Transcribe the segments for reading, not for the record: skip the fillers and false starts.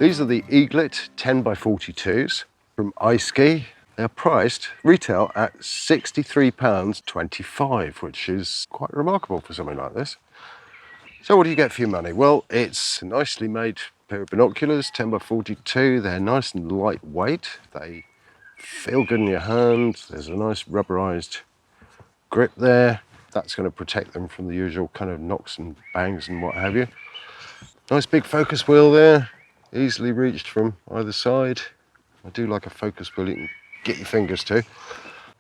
These are the Eaglet 10x42s from Eyeskey. They're priced retail at £63.25, which is quite remarkable for something like this. So what do you get for your money? Well, it's a nicely made pair of binoculars, 10x42. They're nice and lightweight. They feel good in your hand. There's a nice rubberized grip there. That's going to protect them from the usual kind of knocks and bangs and what have you. Nice big focus wheel there, easily reached from either side. I do like a focus wheel you can get your fingers to.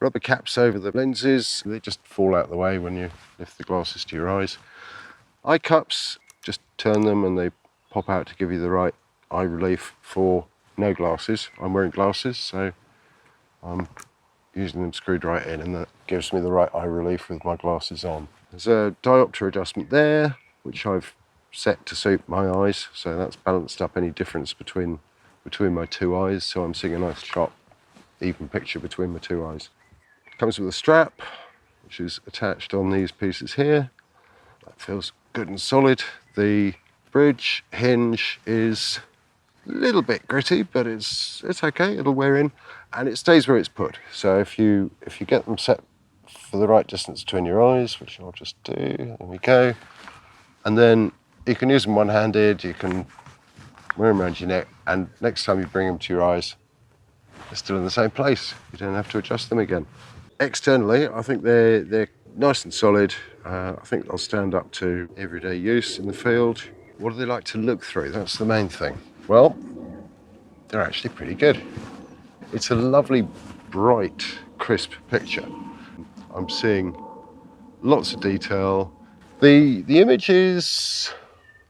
Rubber caps over the lenses, they just fall out of the way when you lift the glasses to your eyes. Eye cups, just turn them and they pop out to give you the right eye relief for no glasses. I'm wearing glasses, so I'm using them screwed right in, and that gives me the right eye relief with my glasses on. There's a diopter adjustment there, which I've set to suit my eyes, so that's balanced up any difference between my two eyes, so I'm seeing a nice sharp, even picture between my two eyes. It comes with a strap, which is attached on these pieces here. That feels good and solid. The bridge hinge is a little bit gritty, but it's okay, it'll wear in, and it stays where it's put. So if you get them set for the right distance between your eyes, which I'll just do, there we go, and then you can use them one-handed, you can wear them around your neck, and next time you bring them to your eyes, they're still in the same place. You don't have to adjust them again. Externally, I think they're nice and solid. I think they'll stand up to everyday use in the field. What do they like to look through? That's the main thing. Well, they're actually pretty good. It's a lovely, bright, crisp picture. I'm seeing lots of detail. The image is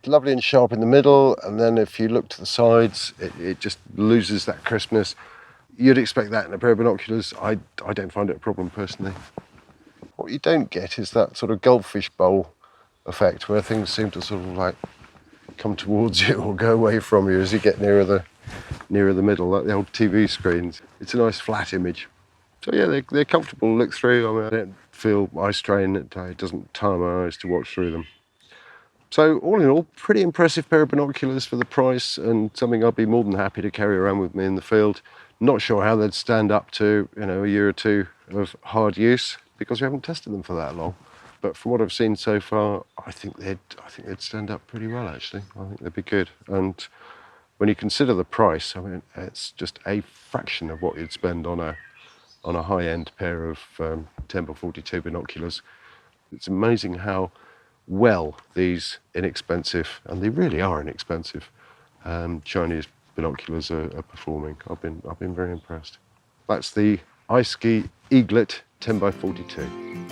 lovely and sharp in the middle, and then if you look to the sides, it just loses that crispness. You'd expect that in a pair of binoculars. I don't find it a problem personally. What you don't get is that sort of goldfish bowl effect where things seem to sort of like come towards you or go away from you as you get nearer the middle, like the old TV screens. It's a nice flat image. So yeah, they're comfortable to look through. I mean, I don't feel eye strain. It doesn't tire my eyes to watch through them. So all in all, pretty impressive pair of binoculars for the price, and something I'd be more than happy to carry around with me in the field. Not sure how they'd stand up to, a year or two of hard use, because we haven't tested them for that long. But from what I've seen so far, I think they'd stand up pretty well, actually. I think they'd be good. And when you consider the price, I mean, it's just a fraction of what you'd spend on a high-end pair of 10x42 binoculars. It's amazing how well these inexpensive, and they really are inexpensive, Chinese binoculars are performing. I've been very impressed. That's the Eyeskey Eaglet 10x42.